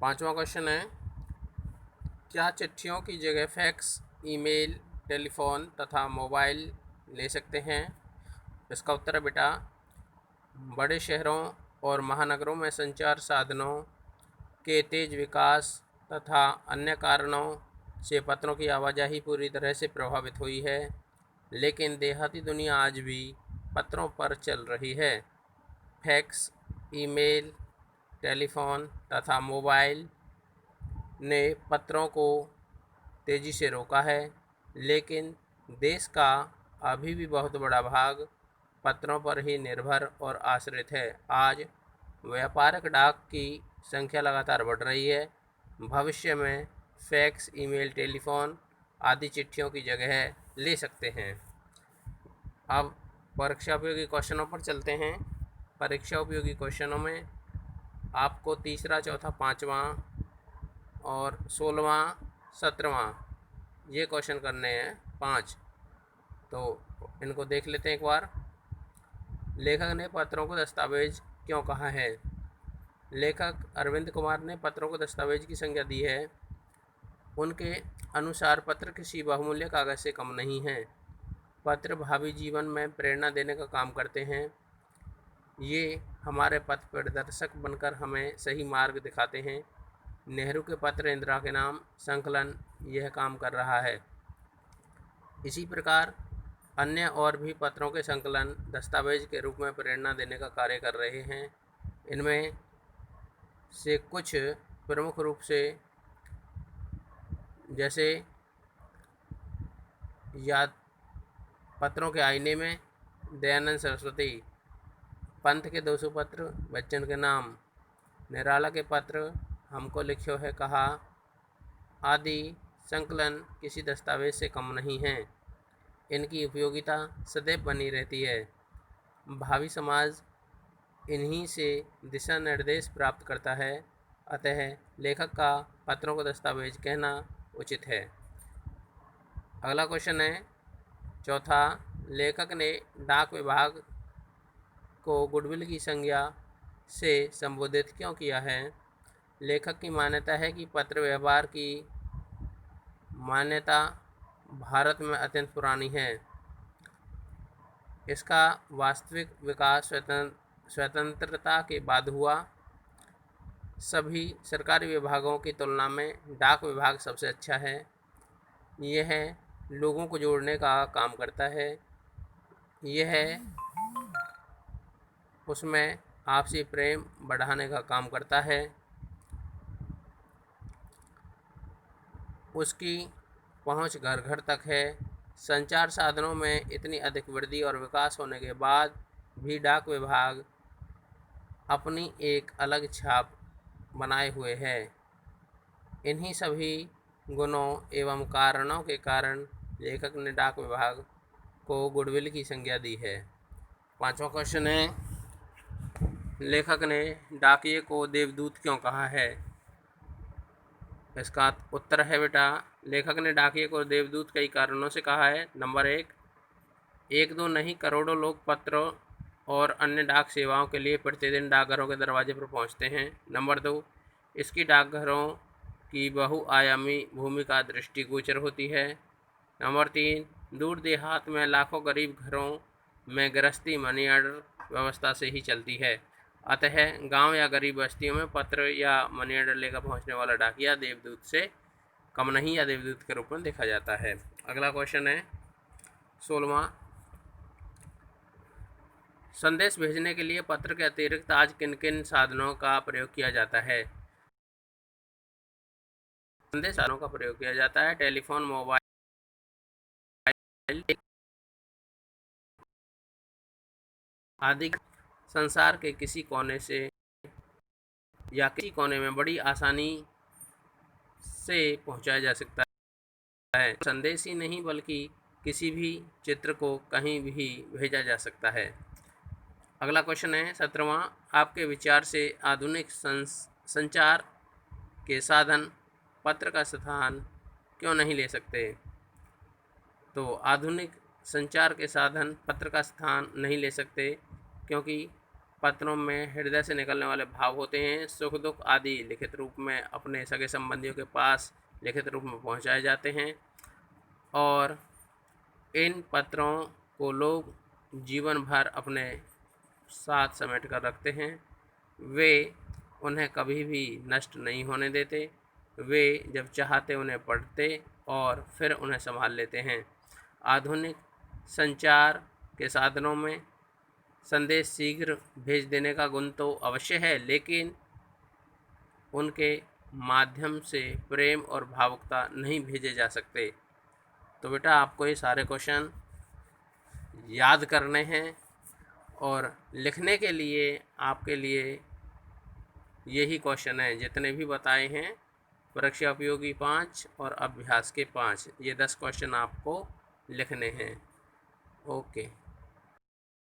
पांचवा क्वेश्चन है, क्या चिट्ठियों की जगह फैक्स, ईमेल, टेलीफोन तथा मोबाइल ले सकते हैं? इसका उत्तर है बेटा, बड़े शहरों और महानगरों में संचार साधनों के तेज विकास तथा अन्य कारणों से पत्रों की आवाजाही पूरी तरह से प्रभावित हुई है, लेकिन देहाती दुनिया आज भी पत्रों पर चल रही है। फैक्स, ईमेल, टेलीफोन तथा मोबाइल ने पत्रों को तेज़ी से रोका है, लेकिन देश का अभी भी बहुत बड़ा भाग पत्रों पर ही निर्भर और आश्रित है। आज व्यापारिक डाक की संख्या लगातार बढ़ रही है। भविष्य में फैक्स, ईमेल, टेलीफोन आदि चिट्ठियों की जगह ले सकते हैं। अब परीक्षा उपयोगी क्वेश्चनों पर चलते हैं। परीक्षा उपयोगी क्वेश्चनों में आपको तीसरा, चौथा, पाँचवा और 16वां, 17वां ये क्वेश्चन करने हैं 5। तो इनको देख लेते हैं एक बार। लेखक ने पत्रों को दस्तावेज क्यों कहा है? लेखक अरविंद कुमार ने पत्रों को दस्तावेज की संज्ञा दी है। उनके अनुसार पत्र किसी बहुमूल्य कागज से कम नहीं है। पत्र भावी जीवन में प्रेरणा देने का काम करते हैं। ये हमारे पथ प्रदर्शक बनकर हमें सही मार्ग दिखाते हैं। नेहरू के पत्र इंदिरा के नाम संकलन यह काम कर रहा है। इसी प्रकार अन्य और भी पत्रों के संकलन दस्तावेज के रूप में प्रेरणा देने का कार्य कर रहे हैं। इनमें से कुछ प्रमुख रूप से जैसे याद पत्रों के आईने में दयानंद सरस्वती, पंत के 200 पत्र बच्चन के नाम, निराला के पत्र हमको लिखो है कहा आदि संकलन किसी दस्तावेज से कम नहीं हैं। इनकी उपयोगिता सदैव बनी रहती है। भावी समाज इन्हीं से दिशा निर्देश प्राप्त करता है। अतः लेखक का पत्रों को दस्तावेज कहना उचित है। अगला क्वेश्चन है चौथा, लेखक ने डाक विभाग को गुडविल की संज्ञा से संबोधित क्यों किया है? लेखक की मान्यता है कि पत्र व्यवहार की मान्यता भारत में अत्यंत पुरानी है। इसका वास्तविक विकास स्वतंत्रता के बाद हुआ। सभी सरकारी विभागों की तुलना में डाक विभाग सबसे अच्छा है। यह लोगों को जोड़ने का काम करता है। यह उसमें आपसी प्रेम बढ़ाने का काम करता है। उसकी पहुंच घर घर तक है। संचार साधनों में इतनी अधिक वृद्धि और विकास होने के बाद भी डाक विभाग अपनी एक अलग छाप बनाए हुए है। इन्हीं सभी गुणों एवं कारणों के कारण लेखक ने डाक विभाग को गुडविल की संज्ञा दी है। पांचवा क्वेश्चन है, लेखक ने डाकिये को देवदूत क्यों कहा है? इसका उत्तर है बेटा, लेखक ने डाकिये को देवदूत कई कारणों से कहा है। नंबर 1, एक दो नहीं करोड़ों लोग पत्रों और अन्य डाक सेवाओं के लिए प्रतिदिन डाकघरों के दरवाजे पर पहुंचते हैं। नंबर 2, इसकी डाकघरों की बहुआयामी भूमिका दृष्टिगोचर होती है। नंबर 3, दूर देहात में लाखों गरीब घरों में गृहस्थी मनी ऑर्डर व्यवस्था से ही चलती है। अतः गांव या गरीब बस्तियों में पत्र या मनी ऑर्डर लेकर पहुंचने वाला डाकिया देवदूत से कम नहीं या देवदूत के रूप में देखा जाता है। अगला क्वेश्चन है 16वां, संदेश भेजने के लिए पत्र के अतिरिक्त आज किन किन साधनों का प्रयोग किया जाता है? संदेश साधनों का प्रयोग किया जाता है टेलीफोन, मोबाइल आदि। संसार के किसी कोने से या किसी कोने में बड़ी आसानी से पहुंचाया जा सकता है। संदेश ही नहीं बल्कि किसी भी चित्र को कहीं भी भेजा जा सकता है। अगला क्वेश्चन है 17वां, आपके विचार से आधुनिक संचार के साधन पत्र का स्थान क्यों नहीं ले सकते? तो आधुनिक संचार के साधन पत्र का स्थान नहीं ले सकते क्योंकि पत्रों में हृदय से निकलने वाले भाव होते हैं। सुख दुख आदि लिखित रूप में अपने सगे संबंधियों के पास लिखित रूप में पहुंचाए जाते हैं और इन पत्रों को लोग जीवन भर अपने साथ समेट कर रखते हैं। वे उन्हें कभी भी नष्ट नहीं होने देते। वे जब चाहते उन्हें पढ़ते और फिर उन्हें संभाल लेते हैं। आधुनिक संचार के साधनों में संदेश शीघ्र भेज देने का गुण तो अवश्य है, लेकिन उनके माध्यम से प्रेम और भावुकता नहीं भेजे जा सकते। तो बेटा आपको ये सारे क्वेश्चन याद करने हैं और लिखने के लिए आपके लिए यही क्वेश्चन है जितने भी बताए हैं, परीक्षा उपयोगी 5 और अभ्यास के 5, ये 10 क्वेश्चन आपको लिखने हैं। ओके।